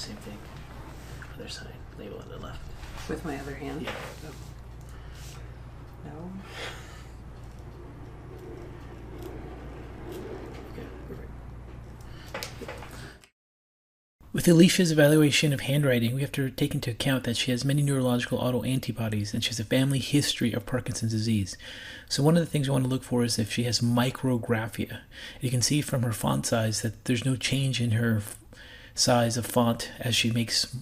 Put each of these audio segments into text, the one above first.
same thing. Other side, label on the left. With my other hand? Yeah. No. Okay, perfect. With Alicia's evaluation of handwriting, we have to take into account that she has many neurological autoantibodies and she has a family history of Parkinson's disease. So one of the things we want to look for is if she has micrographia. You can see from her font size that there's no change in her size of font as she makes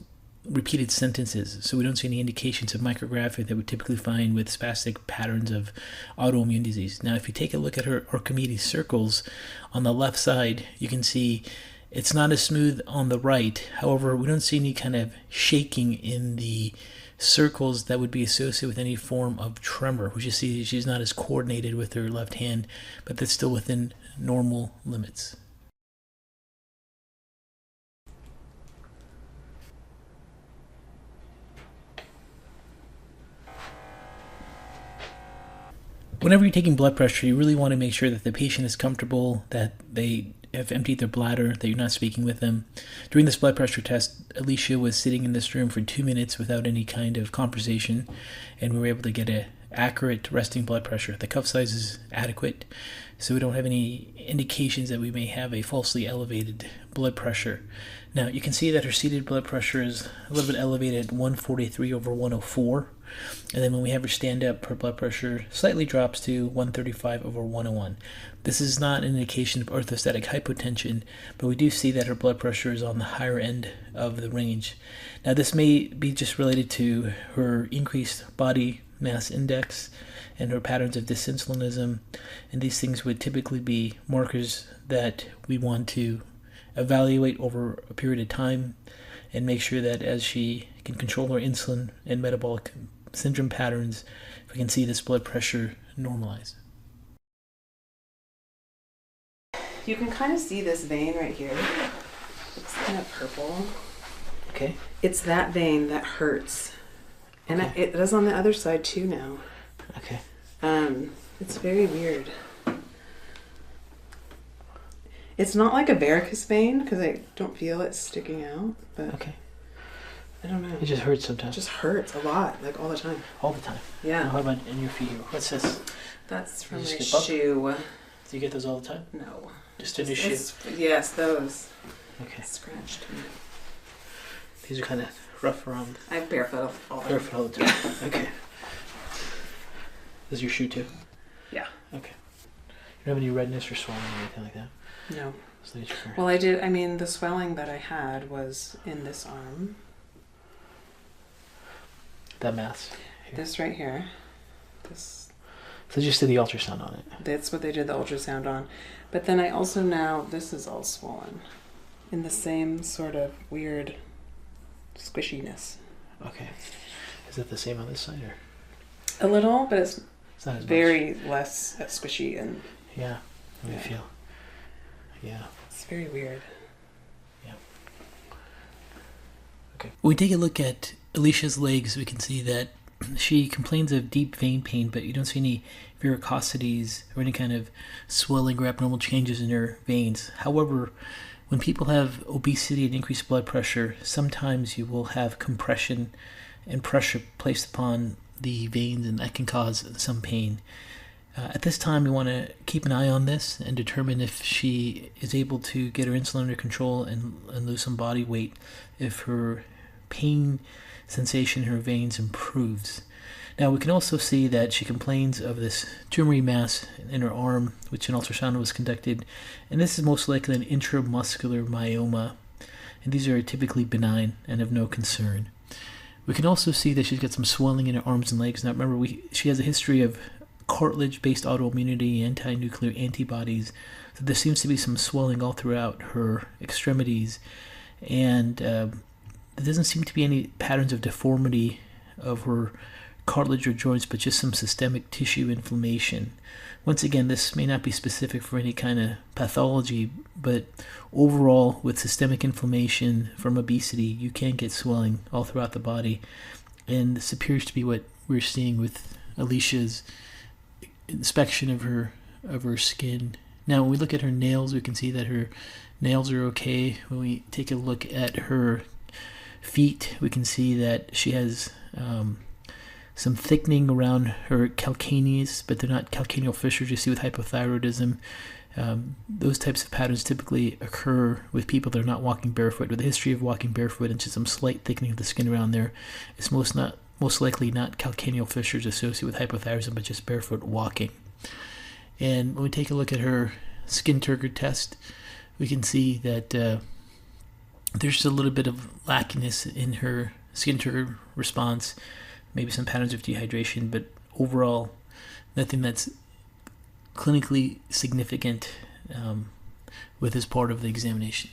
repeated sentences. So we don't see any indications of micrographia that we typically find with spastic patterns of autoimmune disease. Now, if you take a look at her Archimedes circles on the left side, you can see it's not as smooth on the right. However, we don't see any kind of shaking in the circles that would be associated with any form of tremor. We just see she's not as coordinated with her left hand, but that's still within normal limits. Whenever you're taking blood pressure, you really want to make sure that the patient is comfortable, that they have emptied their bladder, that you're not speaking with them. During this blood pressure test, Alicia was sitting in this room for 2 minutes without any kind of conversation, and we were able to get an accurate resting blood pressure. The cuff size is adequate, so we don't have any indications that we may have a falsely elevated blood pressure. Now, you can see that her seated blood pressure is a little bit elevated at 143/104. And then when we have her stand up, her blood pressure slightly drops to 135/101. This is not an indication of orthostatic hypotension, but we do see that her blood pressure is on the higher end of the range. Now, this may be just related to her increased body mass index and her patterns of dysinsulinism, and these things would typically be markers that we want to evaluate over a period of time and make sure that as she can control her insulin and metabolic syndrome patterns, we can see this blood pressure normalize. You can kind of see this vein right here. It's kind of purple. Okay. It's that vein that hurts. And Okay. it does on the other side too now. Okay. It's very weird. It's not like a varicose vein because I don't feel it sticking out, but Okay. I don't know. It just hurts It sometimes. just hurts a lot, like all the time. All the time. Yeah. Now, how about in your feet? What's this? That's from You my just get shoe. Do you get those all the time? No. Just in your shoe? Yes, those. Okay. Scratched me. These are kind of rough around. I'm barefoot all the time. Barefoot all the time. Okay. This is your shoe too? Yeah. Okay. You don't have any redness or swelling or anything like that? No. So that's your Well, I did. I mean, the swelling that I had was in this arm. that mass. Here. This right here. This. So they just did the ultrasound on it. That's what they did the ultrasound on. But then I also now, this is all swollen. In the same sort of weird squishiness. Okay. Is that the same on this side or? A little, but it's It's not as very less squishy and much. Yeah. How do you Yeah. feel? Yeah. it's very weird. Okay. When we take a look at Alicia's legs, we can see that she complains of deep vein pain, but you don't see any varicosities or any kind of swelling or abnormal changes in her veins. However, when people have obesity and increased blood pressure, sometimes you will have compression and pressure placed upon the veins, and that can cause some pain. At this time, we want to keep an eye on this and determine if she is able to get her insulin under control and lose some body weight if her pain sensation in her veins improves. Now, we can also see that she complains of this tumory mass in her arm, which an ultrasound was conducted, and this is most likely an intramuscular myoma, and these are typically benign and of no concern. We can also see that she's got some swelling in her arms and legs. Now, remember, she has a history of cartilage-based autoimmunity, anti-nuclear antibodies, so there seems to be some swelling all throughout her extremities, and there doesn't seem to be any patterns of deformity of her cartilage or joints, but just some systemic tissue inflammation. Once again, this may not be specific for any kind of pathology, but overall, with systemic inflammation from obesity, you can get swelling all throughout the body, and this appears to be what we're seeing with Alicia's inspection of her skin. Now, when we look at her nails, we can see that her nails are okay. When we take a look at her feet, we can see that she has some thickening around her calcaneus, but they're not calcaneal fissures you see with hypothyroidism. Those types of patterns typically occur with people that are not walking barefoot. With a history of walking barefoot and just some slight thickening of the skin around there, it's most likely not calcaneal fissures associated with hypothyroidism, but just barefoot walking. And when we take a look at her skin turgor test, we can see that there's just a little bit of lackiness in her skin turgor response, maybe some patterns of dehydration, but overall nothing that's clinically significant with this part of the examination.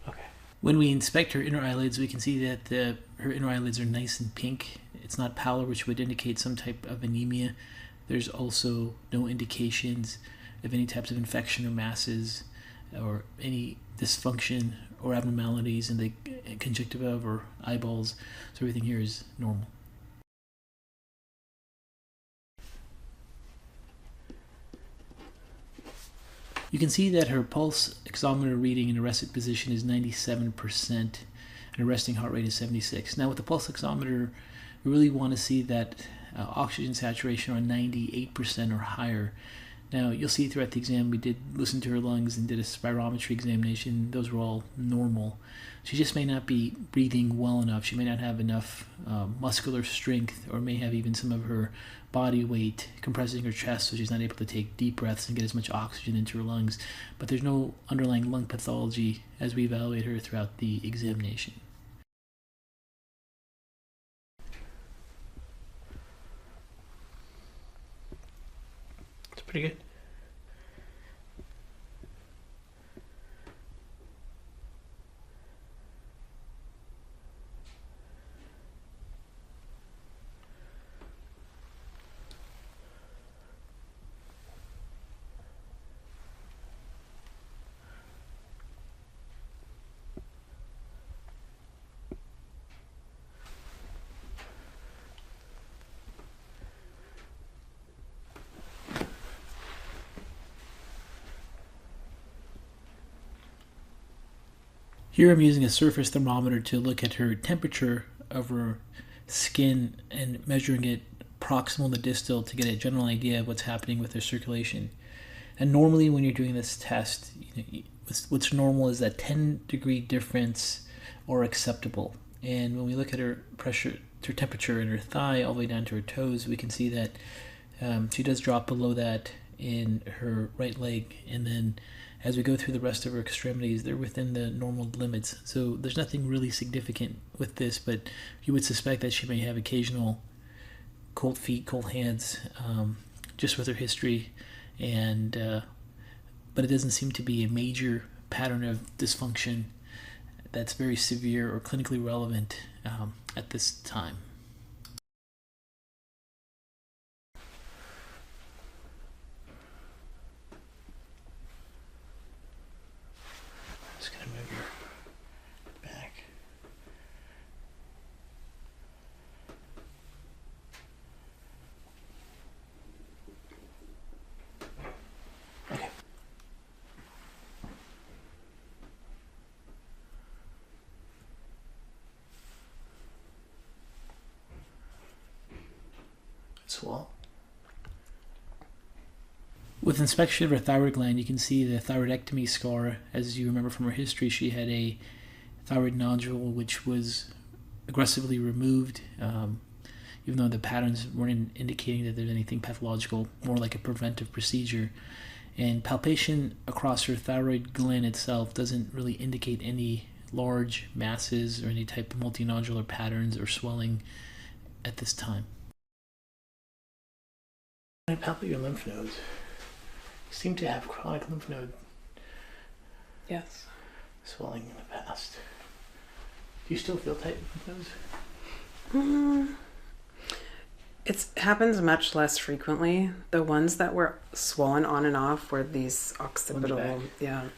Okay. When we inspect her inner eyelids, we can see that her inner eyelids are nice and pink. It's not pallor, which would indicate some type of anemia. There's also no indications of any types of infection or masses or any dysfunction or abnormalities in the conjunctiva or eyeballs. So everything here is normal. You can see that her pulse oximeter reading in a rested position is 97% and her resting heart rate is 76. Now with the pulse oximeter, we really want to see that oxygen saturation around 98% or higher. Now you'll see throughout the exam we did listen to her lungs and did a spirometry examination. Those were all normal. She just may not be breathing well enough. She may not have enough muscular strength, or may have even some of her body weight compressing her chest, so she's not able to take deep breaths and get as much oxygen into her lungs. But there's no underlying lung pathology as we evaluate her throughout the examination. It's pretty good. Here I'm using a surface thermometer to look at her temperature of her skin and measuring it proximal to distal to get a general idea of what's happening with her circulation. And normally when you're doing this test, what's normal is that 10-degree difference or acceptable. And when we look at her temperature in her thigh all the way down to her toes, we can see that she does drop below that in her right leg, and then as we go through the rest of her extremities, they're within the normal limits. So there's nothing really significant with this, but you would suspect that she may have occasional cold feet, cold hands, just with her history, and but it doesn't seem to be a major pattern of dysfunction that's very severe or clinically relevant at this time. Just gonna move your back. Okay. Swell. With inspection of her thyroid gland, you can see the thyroidectomy scar. As you remember from her history, she had a thyroid nodule which was aggressively removed, even though the patterns weren't indicating that there's anything pathological, more like a preventive procedure. And palpation across her thyroid gland itself doesn't really indicate any large masses or any type of multinodular patterns or swelling at this time. I palpate your lymph nodes. You seem to have chronic lymph node swelling in the past. Do you still feel tight lymph nodes? It happens much less frequently. The ones that were swollen on and off were these occipital. Yeah.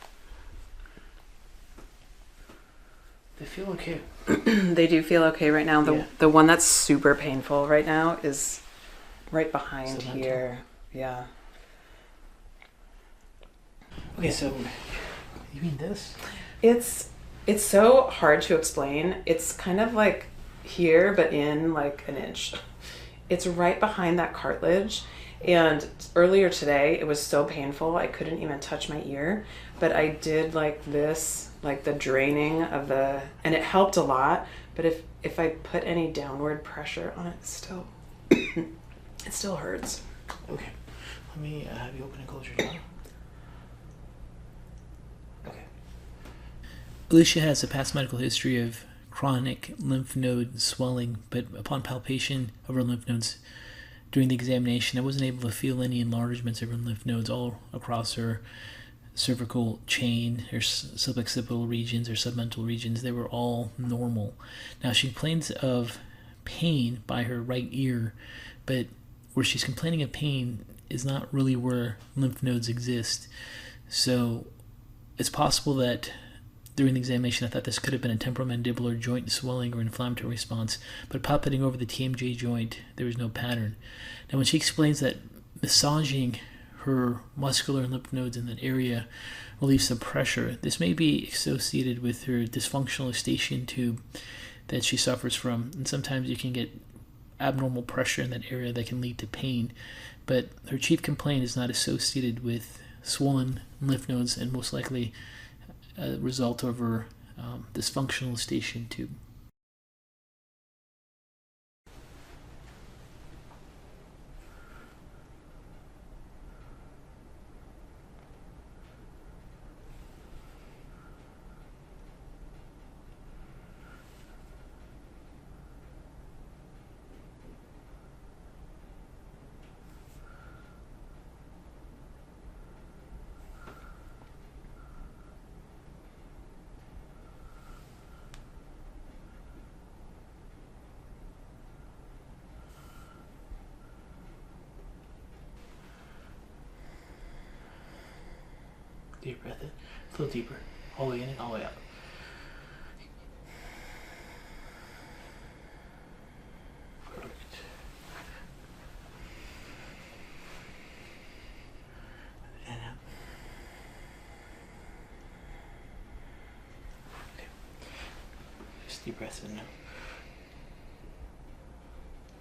They feel okay. They do feel okay right now. The one that's super painful right now is right behind here. Yeah. Okay, so You mean this? It's so hard to explain. It's kind of like here, but in like an inch. It's right behind that cartilage. And earlier today, it was so painful, I couldn't even touch my ear. But I did like this, like the draining of the, and it helped a lot. But if I put any downward pressure on it, still, it still hurts. Okay. Let me have you open and close your jaw. Okay. Alicia has a past medical history of chronic lymph node swelling, but upon palpation of her lymph nodes during the examination, I wasn't able to feel any enlargements of her lymph nodes all across her cervical chain, her suboccipital regions, her submental regions. They were all normal. Now, she complains of pain by her right ear, but where she's complaining of pain is not really where lymph nodes exist. So it's possible that during the examination I thought this could have been a temporomandibular joint swelling or inflammatory response, but palpating over the TMJ joint, there was no pattern. Now when she explains that massaging her muscular lymph nodes in that area relieves some pressure, this may be associated with her dysfunctional eustachian tube that she suffers from, and sometimes you can get abnormal pressure in that area that can lead to pain, but her chief complaint is not associated with swollen lymph nodes and most likely a result of her dysfunctional eustachian tube. Deep breath in, a little deeper, all the way in and all the way out. Perfect. And out. Okay. Just deep breath in now.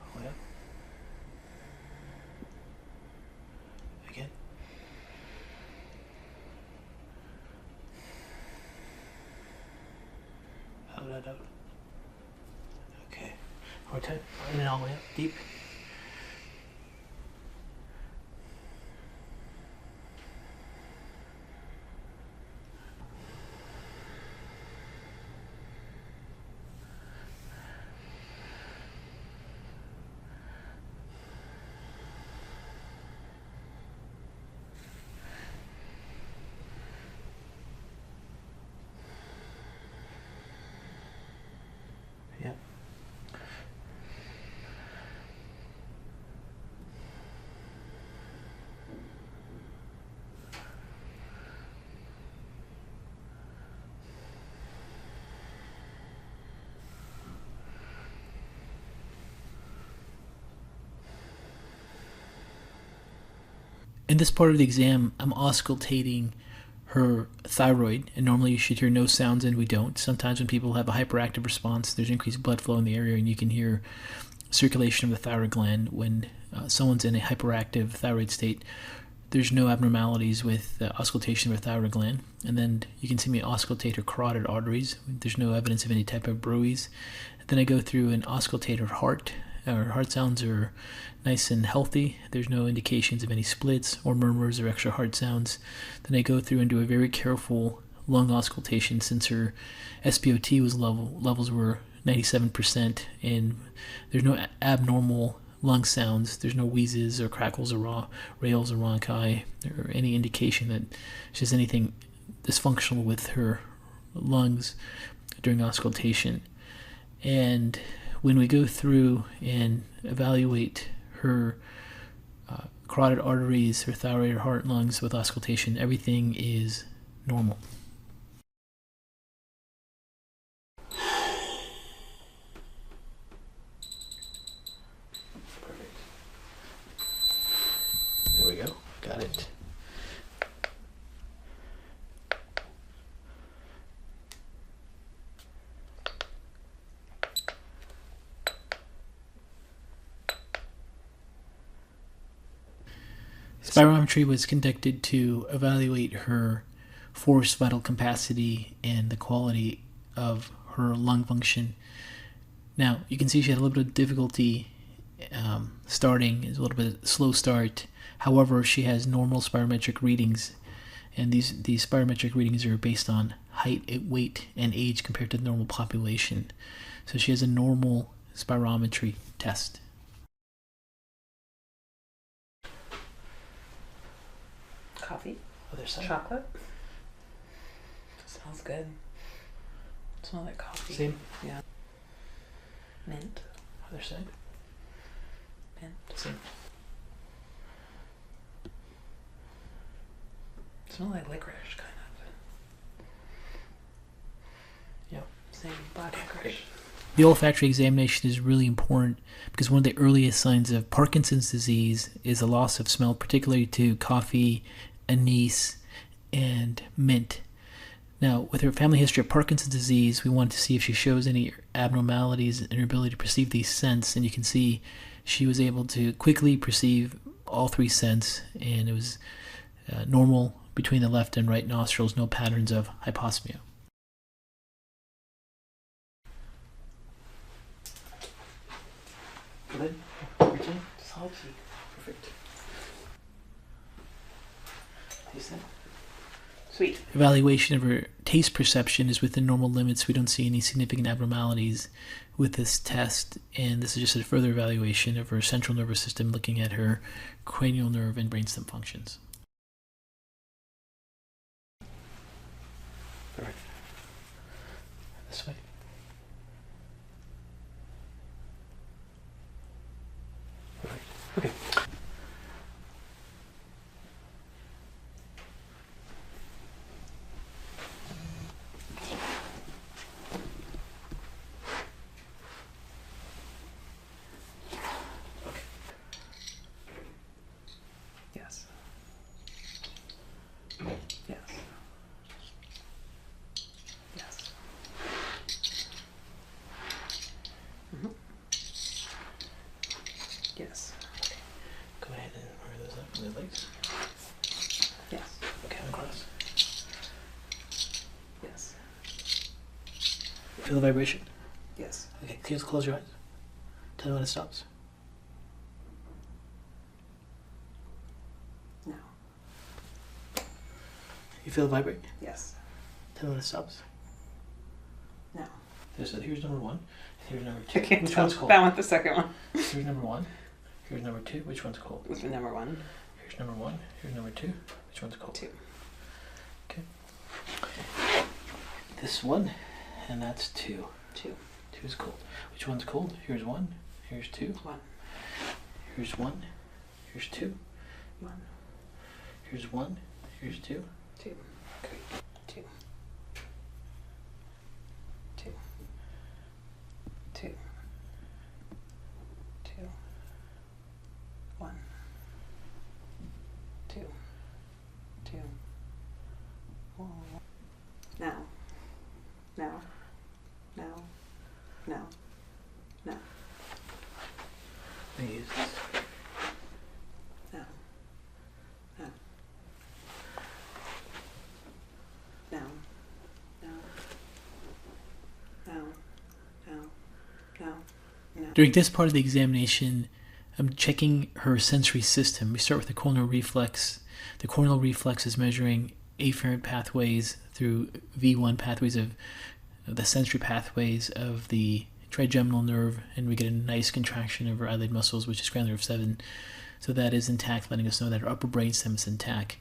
All the way up. Again. Out. Okay. One more time. In and all the way up. Deep. Yep. In this part of the exam, I'm auscultating her thyroid, and normally you should hear no sounds, and we don't. Sometimes when people have a hyperactive response, there's increased blood flow in the area, and you can hear circulation of the thyroid gland. When someone's in a hyperactive thyroid state, there's no abnormalities with auscultation of her thyroid gland. And then you can see me auscultate her carotid arteries. There's no evidence of any type of bruise. Then I go through and auscultate her heart. Her heart sounds are nice and healthy. There's no indications of any splits or murmurs or extra heart sounds. Then I go through and do a very careful lung auscultation since her SpO2 levels were 97%, and there's no abnormal lung sounds. There's no wheezes or crackles or rales or rhonchi or any indication that she has anything dysfunctional with her lungs during auscultation. And when we go through and evaluate her carotid arteries, her thyroid, her heart, lungs with auscultation, everything is normal. Perfect. There we go. Got it. Spirometry was conducted to evaluate her force vital capacity and the quality of her lung function. Now, you can see she had a little bit of difficulty starting, is a little bit slow start. However, she has normal spirometric readings, and these spirometric readings are based on height, weight, and age compared to the normal population. So she has a normal spirometry test. Coffee. Other side. Chocolate. Smells good. Smells like coffee. Same. Yeah. Mint. Other side. Mint. Same. Smells like licorice, kind of. Yep. Same. Black licorice. The olfactory examination is really important because one of the earliest signs of Parkinson's disease is a loss of smell, particularly to coffee, anise, and mint. Now, with her family history of Parkinson's disease, we wanted to see if she shows any abnormalities in her ability to perceive these scents, and you can see she was able to quickly perceive all three scents, and it was normal between the left and right nostrils, no patterns of hyposmia. Good. Salty. Perfect. Taste that. Sweet. Evaluation of her taste perception is within normal limits. We don't see any significant abnormalities with this test, and this is just a further evaluation of her central nervous system, looking at her cranial nerve and brainstem functions. All right. This way. All right. Okay. Yes. Yes. Yes. Mm-hmm. Yes. Go ahead and wear those up in the legs. Yes. Okay, across. Yes. Feel the vibration? Yes. Okay, just close your eyes. Tell me when it stops. No. You feel it vibrate? Yes. Tell me when it stops. No. Here's number one. Here's number I two. can't Which tell. one's cold? That went the second one. Here's number one. Here's number two. Which one's cold? With the number one. Here's number one. Here's number two. Which one's cold? Two. Okay. This one, and that's two. Two. Two is cold. Which one's cold? Here's one. Here's two. One. Here's one. Here's two. One. Here's one. Here's two. Two. Okay. Two. Two. Two. Two. One. Two. Two. One. Now. Now. Now. Now. Now. I use this. Now. Now. Now. Now. Now. Now. Now. Now. During this part of the examination, I'm checking her sensory system. We start with the corneal reflex. The corneal reflex is measuring afferent pathways through V1 pathways of the sensory pathways of the trigeminal nerve, and we get a nice contraction of her eyelid muscles, which is ground nerve 7. So that is intact, letting us know that her upper brainstem is intact.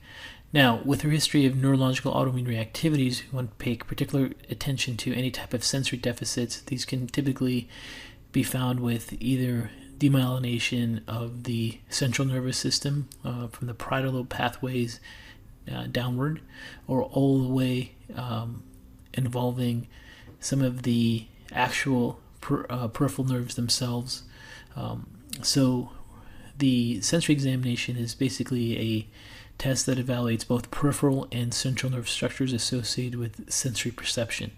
Now, with her history of neurological autoimmune reactivities, we want to pay particular attention to any type of sensory deficits. These can typically be found with either demyelination of the central nervous system from the parietal lobe pathways downward, or all the way involving some of the actual peripheral nerves themselves. So the sensory examination is basically a test that evaluates both peripheral and central nerve structures associated with sensory perception.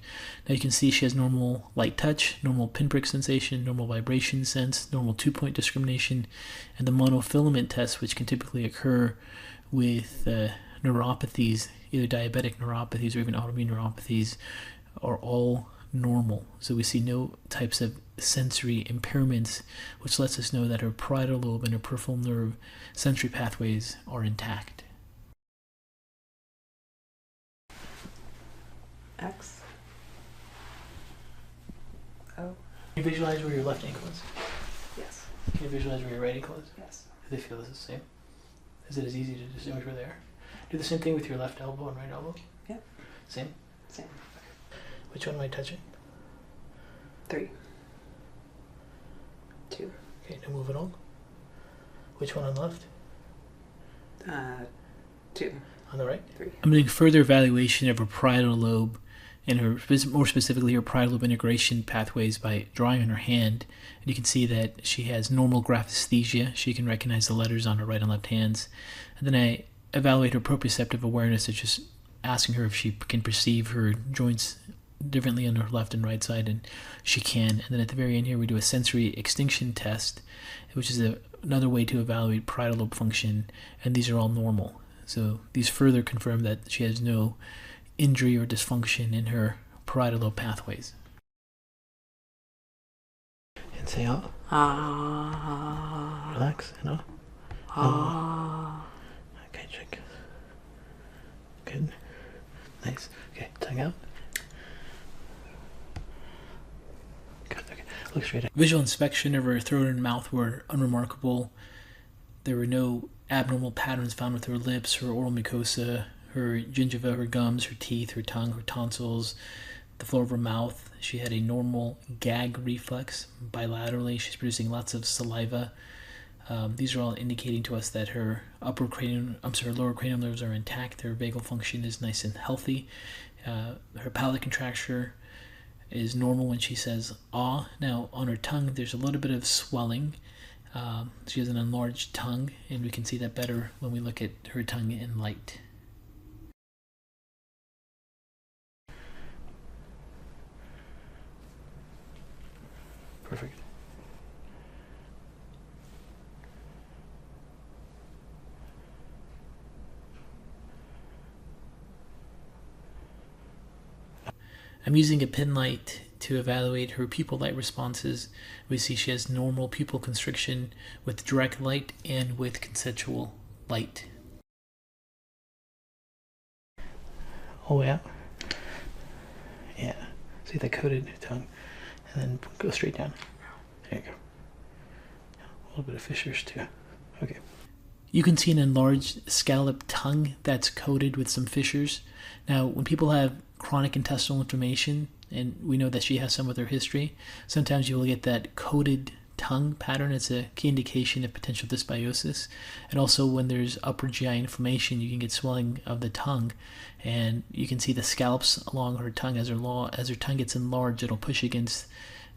Now you can see she has normal light touch, normal pinprick sensation, normal vibration sense, normal 2-point discrimination, and the monofilament test, which can typically occur with neuropathies, either diabetic neuropathies or even autoimmune neuropathies, are all normal. So we see no types of sensory impairments, which lets us know that her parietal lobe and her peripheral nerve sensory pathways are intact. X. O. Can you visualize where your left ankle is? Yes. Can you visualize where your right ankle is? Yes. Do they feel the same? Is it as easy to distinguish where they are? Do the same thing with your left elbow and right elbow? Yeah. Same? Same. Which one am I touching? 3. 2. Okay, now move it on. Which one on the left? 2. On the right? 3. I'm doing further evaluation of her parietal lobe and her, more specifically, her parietal lobe integration pathways by drawing on her hand. And you can see that she has normal graphesthesia. She can recognize the letters on her right and left hands. And then I evaluate her proprioceptive awareness, such as asking her if she can perceive her joints differently on her left and right side, and she can. And then at the very end here, we do a sensory extinction test, which is another way to evaluate parietal lobe function, and these are all normal. So these further confirm that she has no injury or dysfunction in her parietal lobe pathways. And say ah. Ah. Relax. And ah. Ah. Okay, check. Good. Nice. Okay, tongue out. Good. Okay. Look straight at. Visual inspection of her throat and mouth were unremarkable. There were no abnormal patterns found with her lips, her oral mucosa, her gingiva, her gums, her teeth, her tongue, her tonsils, the floor of her mouth. She had a normal gag reflex bilaterally. She's producing lots of saliva. These are all indicating to us that her lower cranial nerves are intact. Her vagal function is nice and healthy. Her palate contracture is normal when she says ah. Now on her tongue there's a little bit of swelling. She has an enlarged tongue, and we can see that better when we look at her tongue in light. Perfect. I'm using a pin light to evaluate her pupil light responses. We see she has normal pupil constriction with direct light and with conceptual light. Oh yeah. Yeah. See the coated tongue, and then go straight down. There you go. A little bit of fissures too. Okay. You can see an enlarged scalloped tongue that's coated with some fissures. Now, when people have chronic intestinal inflammation, and we know that she has some with her history, sometimes you will get that coated tongue pattern. It's a key indication of potential dysbiosis. And also when there's upper GI inflammation, you can get swelling of the tongue, and you can see the scallops along her tongue. As her tongue gets enlarged, it'll push against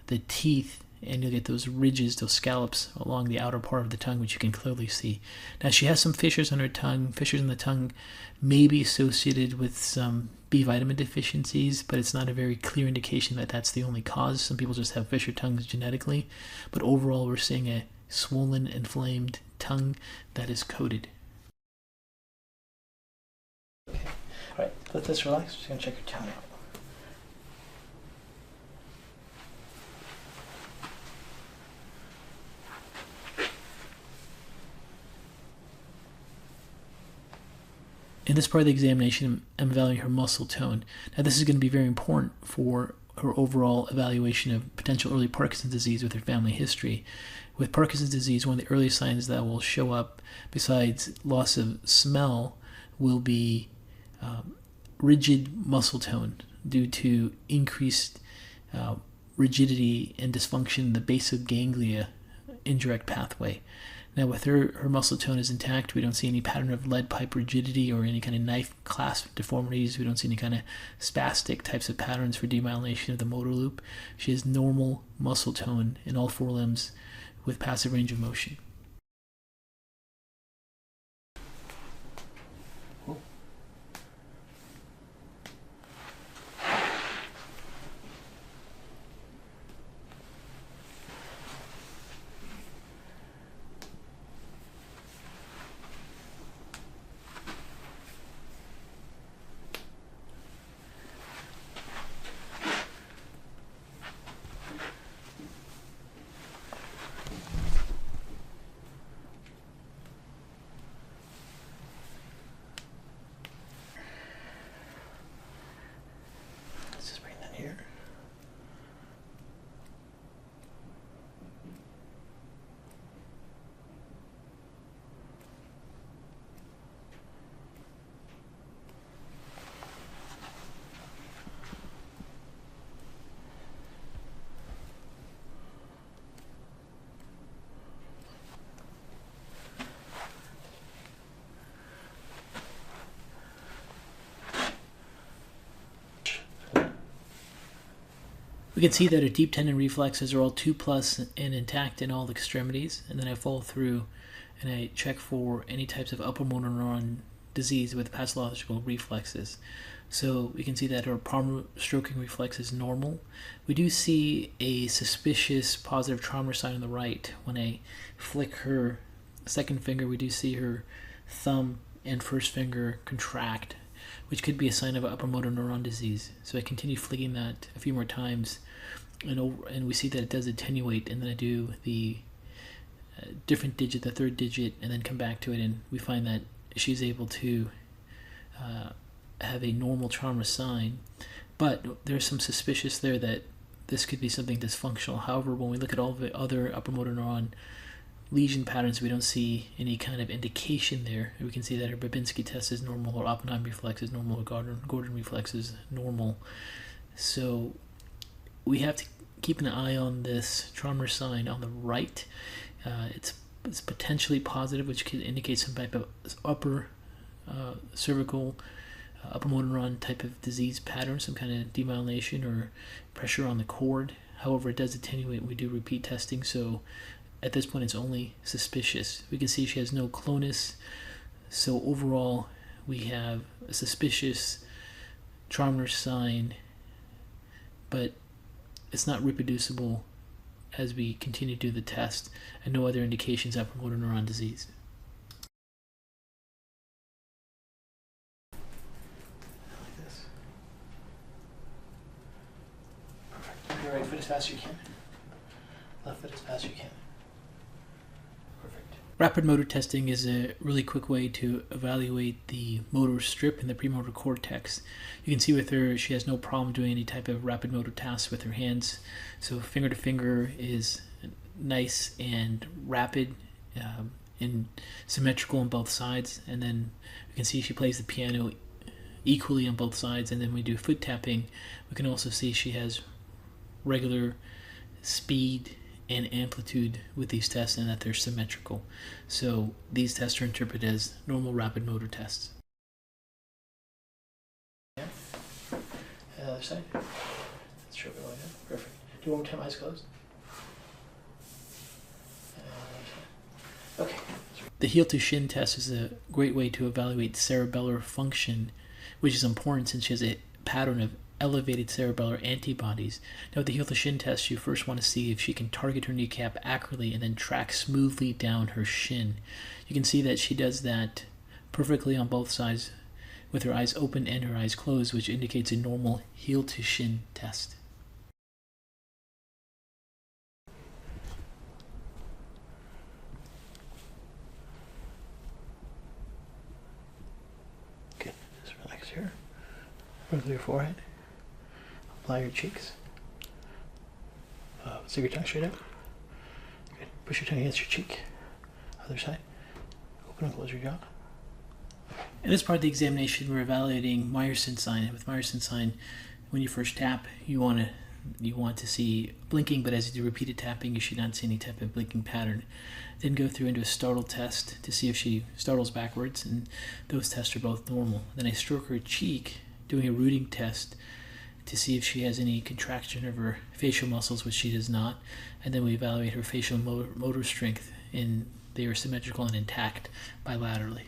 the teeth, and you'll get those ridges, those scallops along the outer part of the tongue, which you can clearly see. Now she has some fissures on her tongue. Fissures in the tongue may be associated with some B vitamin deficiencies, but it's not a very clear indication that that's the only cause. Some people just have fissure tongues genetically, but overall we're seeing a swollen, inflamed tongue that is coated. Okay, all right, let this relax. Just gonna check your tongue out. In this part of the examination, I'm evaluating her muscle tone. Now, this is going to be very important for her overall evaluation of potential early Parkinson's disease with her family history. With Parkinson's disease, one of the early signs that will show up, besides loss of smell, will be rigid muscle tone due to increased rigidity and dysfunction in the basal ganglia indirect pathway. Now with her muscle tone is intact. We don't see any pattern of lead pipe rigidity or any kind of knife clasp deformities. We don't see any kind of spastic types of patterns for demyelination of the motor loop. She has normal muscle tone in all 4 limbs with passive range of motion. We can see that our deep tendon reflexes are all 2+ and intact in all extremities, and then I follow through and I check for any types of upper motor neuron disease with pathological reflexes. So we can see that our palm stroking reflex is normal. We do see a suspicious positive trauma sign on the right. When I flick her second finger, we do see her thumb and first finger contract, which could be a sign of an upper motor neuron disease. So I continue flicking that a few more times, and we see that it does attenuate, and then I do the different digit, the third digit, and then come back to it, and we find that she's able to have a normal trauma sign, but there's some suspicious there that this could be something dysfunctional. However, when we look at all the other upper motor neuron lesion patterns, we don't see any kind of indication there. We can see that her Babinski test is normal, or Oppenheim reflex is normal, or Gordon reflex is normal. So we have to keep an eye on this trauma sign on the right. It's potentially positive, which could indicate some type of upper cervical, upper motor neuron type of disease pattern, some kind of demyelination or pressure on the cord. However, it does attenuate. We do repeat testing, so at this point it's only suspicious. We can see she has no clonus, so overall we have a suspicious trauma sign, but it's not reproducible as we continue to do the test, and no other indications of upper motor neuron disease. Like this. Perfect. Move your right foot as fast as you can. Left foot as fast as you can. Perfect. Rapid motor testing is a really quick way to evaluate the motor strip and the premotor cortex. You can see with her, she has no problem doing any type of rapid motor tasks with her hands. So finger to finger is nice and rapid and symmetrical on both sides. And then you can see she plays the piano equally on both sides. And then we do foot tapping. We can also see she has regular speed and amplitude with these tests, and that they're symmetrical. So these tests are interpreted as normal rapid motor tests. Yeah. And the other side. Let's show it going in. Perfect. Do one more time, eyes closed. Okay. The heel to shin test is a great way to evaluate cerebellar function, which is important since she has a pattern of elevated cerebellar antibodies. Now with the heel to shin test, you first want to see if she can target her kneecap accurately and then track smoothly down her shin. You can see that she does that perfectly on both sides with her eyes open and her eyes closed, which indicates a normal heel to shin test. Good. Just relax here. Wrinkle your forehead. Apply your cheeks. Stick your tongue straight out. Good. Push your tongue against your cheek. Other side. Open and close your jaw. In this part of the examination, we're evaluating Meyerson sign. With Meyerson sign, when you first tap, you want to see blinking, but as you do repeated tapping, you should not see any type of blinking pattern. Then go through into a startle test to see if she startles backwards, and those tests are both normal. Then I stroke her cheek, doing a rooting test to see if she has any contraction of her facial muscles, which she does not. And then we evaluate her facial motor strength, and they are symmetrical and intact bilaterally.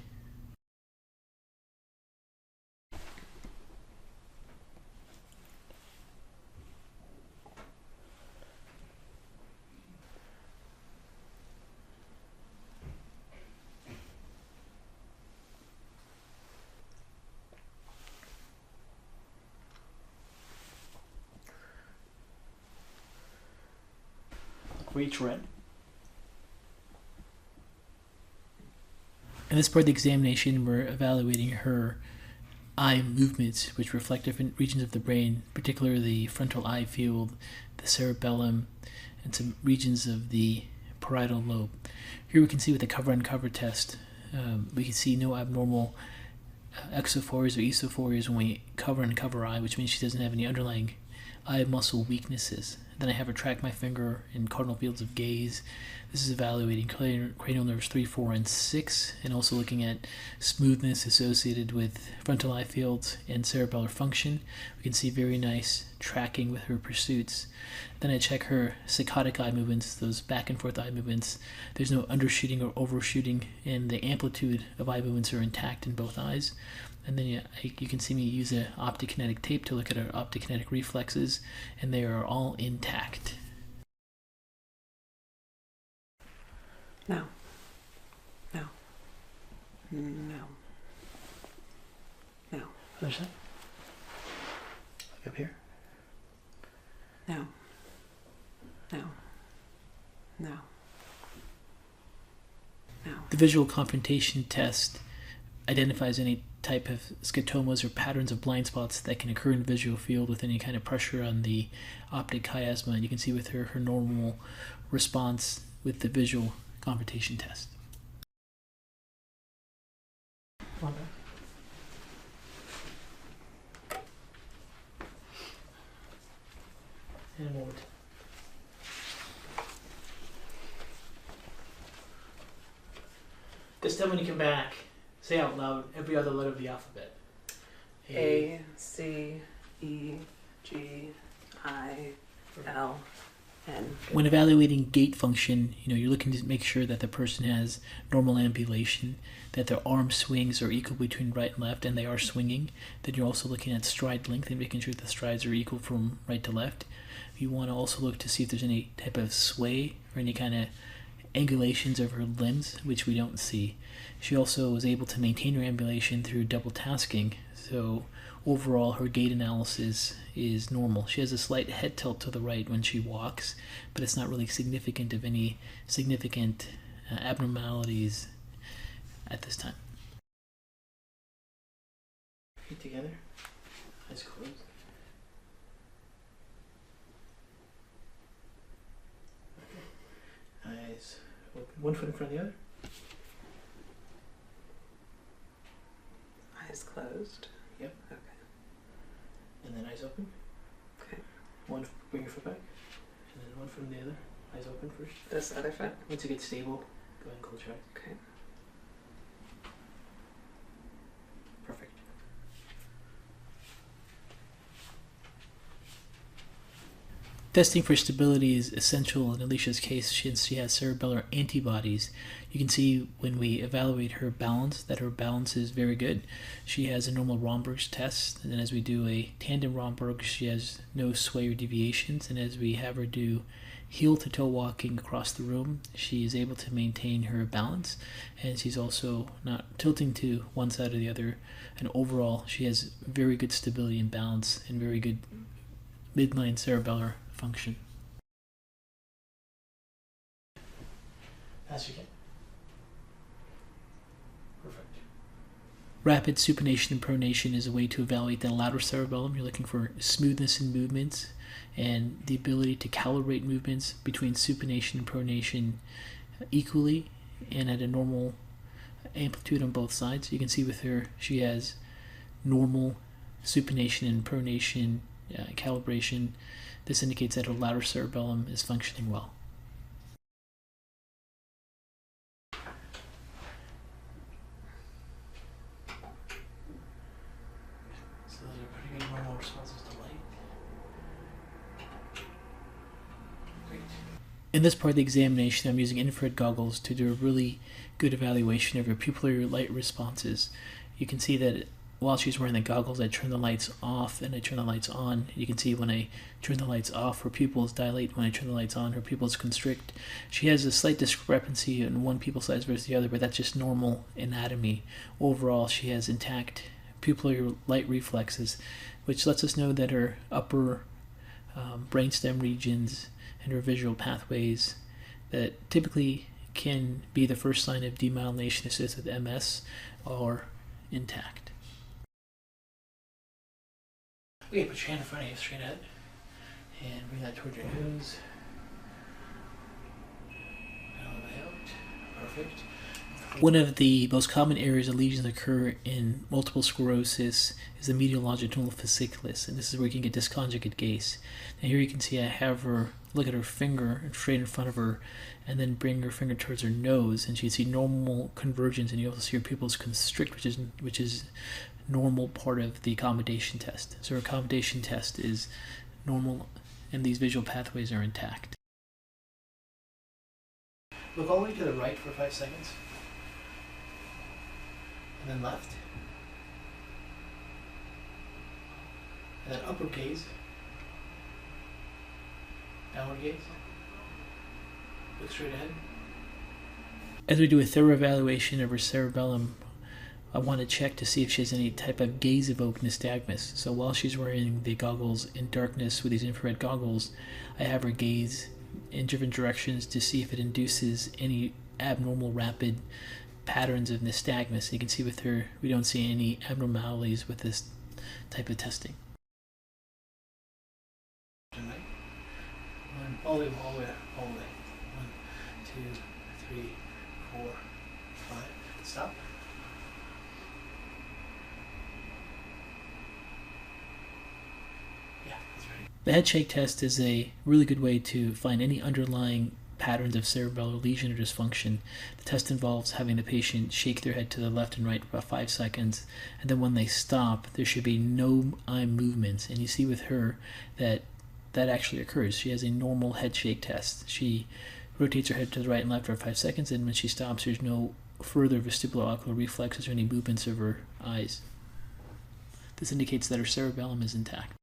Reach red. In this part of the examination, we're evaluating her eye movements, which reflect different regions of the brain, particularly the frontal eye field, the cerebellum, and some regions of the parietal lobe. Here we can see with the cover-uncover test, we can see no abnormal exophorias or esophorias when we cover and uncover eye, which means she doesn't have any underlying eye muscle weaknesses. Then I have her track my finger in cardinal fields of gaze. This is evaluating cranial nerves 3, 4, and 6, and also looking at smoothness associated with frontal eye fields and cerebellar function. We can see very nice tracking with her pursuits. Then I check her saccadic eye movements, those back and forth eye movements. There's no undershooting or overshooting, and the amplitude of eye movements are intact in both eyes. And then you can see me use an optokinetic tape to look at our optokinetic reflexes, and they are all intact. No. No. No. No. Other side. Look up here. No. No. No. No. The visual confrontation test identifies any type of scotomas or patterns of blind spots that can occur in the visual field with any kind of pressure on the optic chiasma. And you can see with her normal response with the visual confrontation test. Come on back. And a moment. This time when you come back, say out loud every other letter of the alphabet. A, C, E, G, I, L, N. When evaluating gait function, you're looking to make sure that the person has normal ambulation, that their arm swings are equal between right and left, and they are swinging. Then you're also looking at stride length and making sure the strides are equal from right to left. You want to also look to see if there's any type of sway or any kind of angulations of her limbs, which we don't see. She also was able to maintain her ambulation through double tasking, so overall her gait analysis is normal. She has a slight head tilt to the right when she walks, but it's not really significant of any significant abnormalities at this time. Feet together, eyes closed. Eyes open. One foot in front of the other. Eyes closed. Yep. Okay. And then eyes open. Okay. Bring your foot back. And then one foot in the other. Eyes open first. This other foot? Once you get stable, go ahead and close your eyes. Okay. Perfect. Testing for stability is essential in Alicia's case since she has cerebellar antibodies. You can see when we evaluate her balance that her balance is very good. She has a normal Romberg's test, and then as we do a tandem Romberg, she has no sway or deviations, and as we have her do heel to toe walking across the room, she is able to maintain her balance, and she's also not tilting to one side or the other, and overall she has very good stability and balance and very good midline cerebellar function. As you can. Perfect. Rapid supination and pronation is a way to evaluate the lateral cerebellum. You're looking for smoothness in movements and the ability to calibrate movements between supination and pronation equally and at a normal amplitude on both sides. You can see with her, she has normal supination and pronation calibration. This indicates that her lateral cerebellum is functioning well. So those are pretty good normal responses to light. Great. In this part of the examination, I'm using infrared goggles to do a really good evaluation of her pupillary light responses. You can see that while she's wearing the goggles, I turn the lights off and I turn the lights on. You can see when I turn the lights off, her pupils dilate. When I turn the lights on, her pupils constrict. She has a slight discrepancy in one pupil size versus the other, but that's just normal anatomy. Overall, she has intact pupillary light reflexes, which lets us know that her upper brainstem regions and her visual pathways that typically can be the first sign of demyelination associated with MS are intact. Okay, put your hand in front of you, straight out, and bring that towards your nose. And all the way out. Perfect. One of the most common areas of lesions occur in multiple sclerosis is the medial longitudinal fasciculus, and this is where you can get disconjugate gaze. Now here you can see I have her look at her finger straight in front of her, and then bring her finger towards her nose, and she can see normal convergence, and you also see her pupils constrict, which is normal part of the accommodation test. So her accommodation test is normal, and these visual pathways are intact. Look all the way to the right for 5 seconds. And then left. And then upward gaze. Downward gaze. Look straight ahead. As we do a thorough evaluation of her cerebellum, I want to check to see if she has any type of gaze-evoked nystagmus. So while she's wearing the goggles in darkness with these infrared goggles, I have her gaze in different directions to see if it induces any abnormal rapid patterns of nystagmus. You can see with her, we don't see any abnormalities with this type of testing. All the way. 1, 2, 3, 4, 5. Stop. Yeah, that's right. The head shake test is a really good way to find any underlying patterns of cerebellar lesion or dysfunction. The test involves having the patient shake their head to the left and right for about 5 seconds, and then when they stop, there should be no eye movements. And you see with her that actually occurs. She has a normal head shake test. She rotates her head to the right and left for 5 seconds, and when she stops, there's no further vestibulo-ocular reflexes or any movements of her eyes. This indicates that her cerebellum is intact.